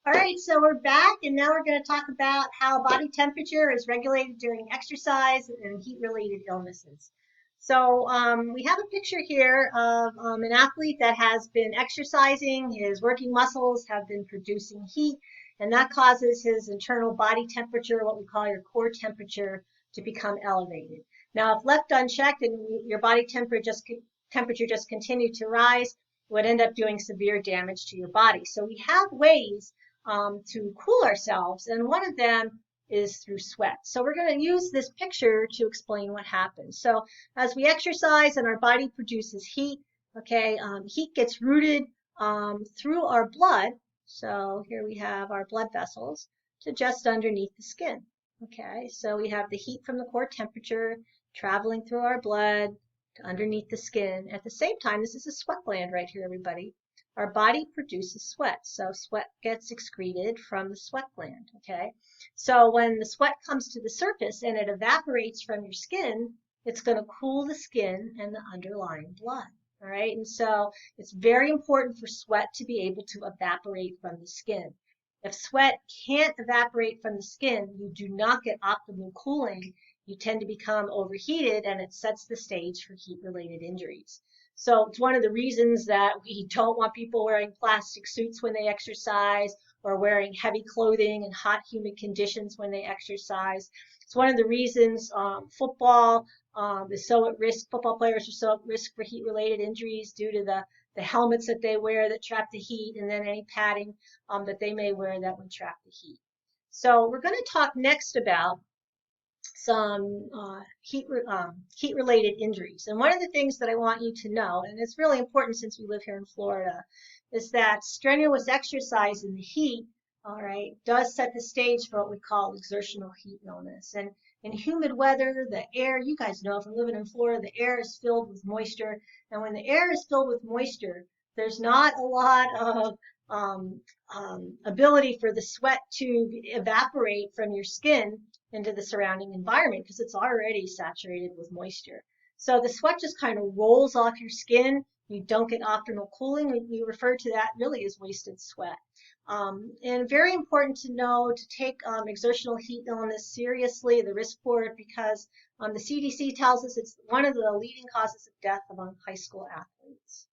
All right, so we're back, and now we're going to talk about how body temperature is regulated during exercise and heat-related illnesses. So we have a picture here of an athlete that has been exercising. His working muscles have been producing heat, and that causes his internal body temperature, what we call your core temperature, to become elevated. Now, if left unchecked and your body temperature just continued to rise, it would end up doing severe damage to your body. So we have ways to cool ourselves, and one of them is through sweat. So we're going to use this picture to explain what happens. So as we exercise and our body produces heat, okay, heat gets routed through our blood. So here we have our blood vessels to just underneath the skin. Okay, so we have the heat from the core temperature traveling through our blood to underneath the skin. At the same time, this is a sweat gland right here, everybody. Our body produces sweat, so sweat gets excreted from the sweat gland, okay? So when the sweat comes to the surface and it evaporates from your skin, it's going to cool the skin and the underlying blood, all right? And so it's very important for sweat to be able to evaporate from the skin. If sweat can't evaporate from the skin, you do not get optimal cooling. You tend to become overheated, and it sets the stage for heat-related injuries. So it's one of the reasons that we don't want people wearing plastic suits when they exercise or wearing heavy clothing in hot, humid conditions when they exercise. It's one of the reasons football is so at risk. Football players are so at risk for heat-related injuries due to the helmets that they wear that trap the heat, and then any padding that they may wear that would trap the heat. So we're going to talk next about some heat-related injuries. And one of the things that I want you to know, and it's really important since we live here in Florida, is that strenuous exercise in the heat, all right, does set the stage for what we call exertional heat illness. And in humid weather, the air, you guys know from living in Florida, the air is filled with moisture. And when the air is filled with moisture, there's not a lot of ability for the sweat to evaporate from your skin into the surrounding environment because it's already saturated with moisture. So the sweat just kind of rolls off your skin. You don't get optimal cooling. We refer to that really as wasted sweat. And very important to know to take exertional heat illness seriously, the risk for it, because the CDC tells us it's one of the leading causes of death among high school athletes.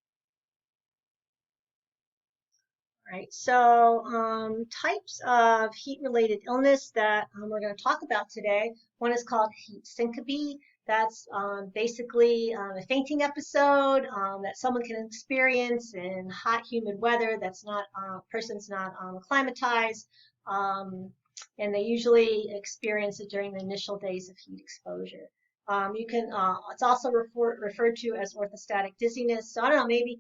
Right, so types of heat-related illness that we're going to talk about today. One is called heat syncope. That's basically a fainting episode that someone can experience in hot, humid weather that's not person's not acclimatized, and they usually experience it during the initial days of heat exposure. It's also referred to as orthostatic dizziness. So I don't know, maybe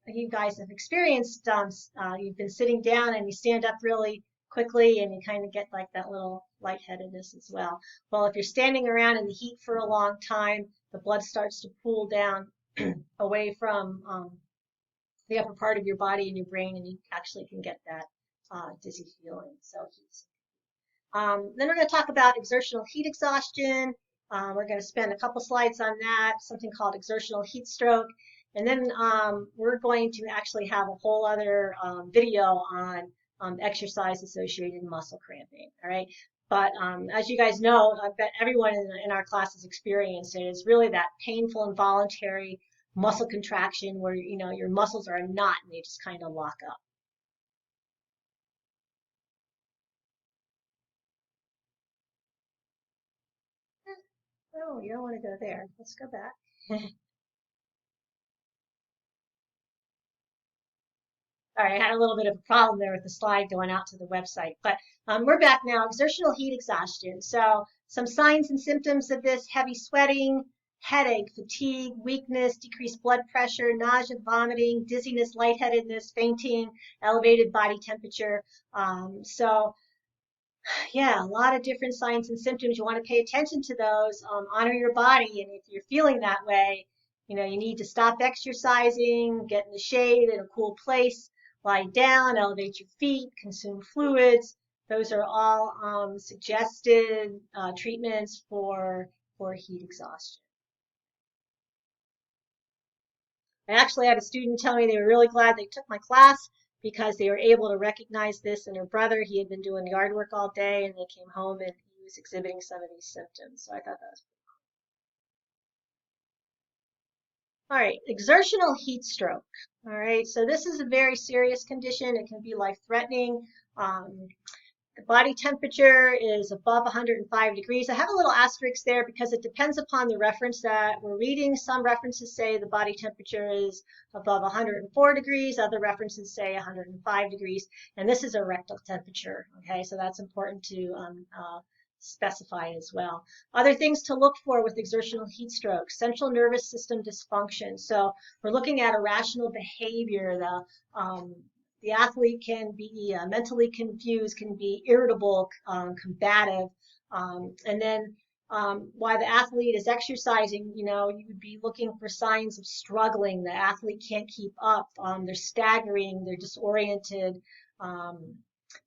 you guys have experienced, you've been sitting down and you stand up really quickly and you kind of get like that little lightheadedness as well. Well, if you're standing around in the heat for a long time, the blood starts to pool down away from the upper part of your body and your brain, and you actually can get that dizzy feeling. So then we're going to talk about exertional heat exhaustion. We're going to spend a couple slides on that, something called exertional heat stroke. And then we're going to actually have a whole other video on exercise associated muscle cramping, all right? But as you guys know, I bet everyone in our class has experienced it. It's really that painful involuntary muscle contraction where, you know, your muscles are a knot and they just kind of lock up. Oh, you don't want to go there. Let's go back. All right, I had a little bit of a problem there with the slide going out to the website, but we're back now. Exertional heat exhaustion. So some signs and symptoms of this: heavy sweating, headache, fatigue, weakness, decreased blood pressure, nausea, vomiting, dizziness, lightheadedness, fainting, elevated body temperature. Yeah, a lot of different signs and symptoms. You want to pay attention to those, honor your body, and if you're feeling that way, you know, you need to stop exercising, get in the shade in a cool place, lie down, elevate your feet, consume fluids. Those are all suggested treatments for heat exhaustion. I actually had a student tell me they were really glad they took my class because they were able to recognize this in her brother. He had been doing yard work all day, and they came home and he was exhibiting some of these symptoms. So I thought that was all right. Exertional heat stroke. All right, so this is a very serious condition. It can be life-threatening. Um, the body temperature is above 105 degrees. I have a little asterisk there because it depends upon the reference that we're reading. Some references say the body temperature is above 104 degrees. Other references say 105 degrees. And this is a rectal temperature. Okay, so that's important to specify as well. Other things to look for with exertional heat stroke: central nervous system dysfunction. So we're looking at irrational behavior. The athlete can be mentally confused, can be irritable, combative, and then while the athlete is exercising, you know, you would be looking for signs of struggling. The athlete can't keep up. They're staggering. They're disoriented. Um,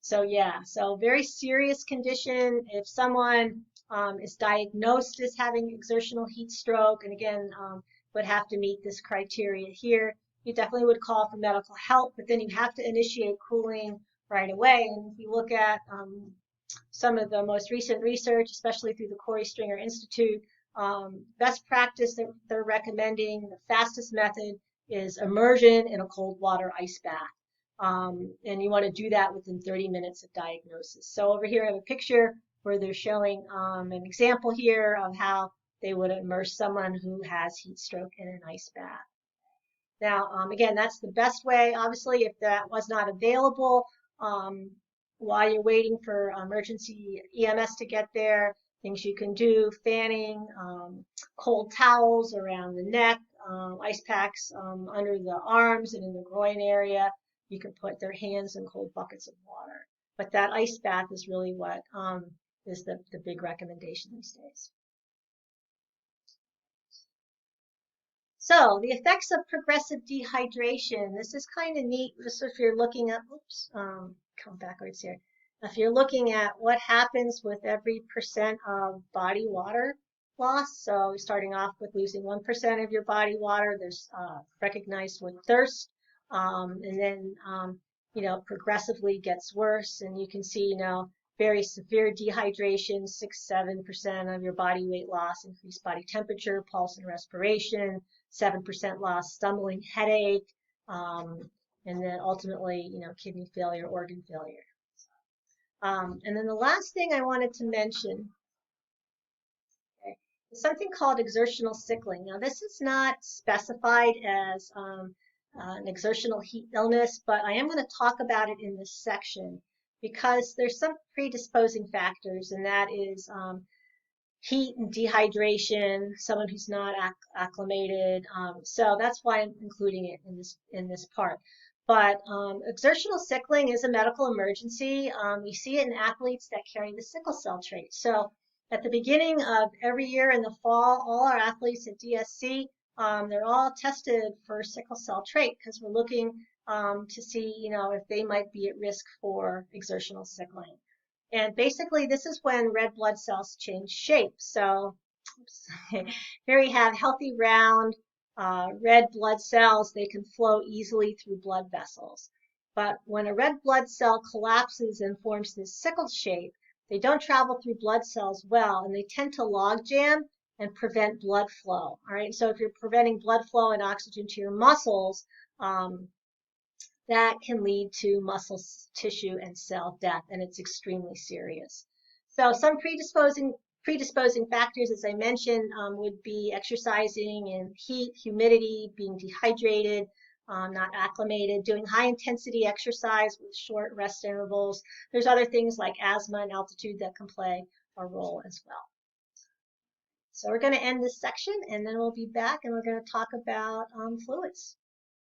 so yeah, so very serious condition. If someone is diagnosed as having exertional heat stroke, and again, would have to meet this criteria here, you definitely would call for medical help, but then you have to initiate cooling right away. And if you look at some of the most recent research, especially through the Corey Stringer Institute, best practice that they're recommending, the fastest method, is immersion in a cold water ice bath. And you want to do that within 30 minutes of diagnosis. So over here I have a picture where they're showing an example here of how they would immerse someone who has heat stroke in an ice bath. Now, again, that's the best way. Obviously, if that was not available, while you're waiting for emergency EMS to get there, things you can do: fanning, cold towels around the neck, ice packs under the arms and in the groin area. You can put their hands in cold buckets of water. But that ice bath is really what is the big recommendation these days. So the effects of progressive dehydration. This is kind of neat. Just if you're looking at, oops, come backwards here. If you're looking at what happens with every percent of body water loss. So starting off with losing 1% of your body water, there's recognized with thirst, and then you know, progressively gets worse, and you can see, you know, very severe dehydration, 6-7% of your body weight loss, increased body temperature, pulse and respiration, 7% loss, stumbling, headache, and then ultimately, you know, kidney failure, organ failure. And then the last thing I wanted to mention, okay, is something called exertional sickling. Now, this is not specified as an exertional heat illness, but I am going to talk about it in this section because there's some predisposing factors, and that is heat and dehydration, someone who's not acclimated. So that's why I'm including it in this part. But exertional sickling is a medical emergency. You see it in athletes that carry the sickle cell trait. So at the beginning of every year in the fall, all our athletes at DSC, they're all tested for sickle cell trait because we're looking to see, you know, if they might be at risk for exertional sickling. And basically, this is when red blood cells change shape. So here we have healthy, round, red blood cells. They can flow easily through blood vessels. But when a red blood cell collapses and forms this sickle shape, they don't travel through blood cells well, and they tend to log jam and prevent blood flow. All right, so if you're preventing blood flow and oxygen to your muscles, that can lead to muscle tissue and cell death, and it's extremely serious. So some predisposing factors, as I mentioned, would be exercising in heat, humidity, being dehydrated, not acclimated, doing high intensity exercise with short rest intervals. There's other things like asthma and altitude that can play a role as well. So we're going to end this section, and then we'll be back and we're going to talk about fluids.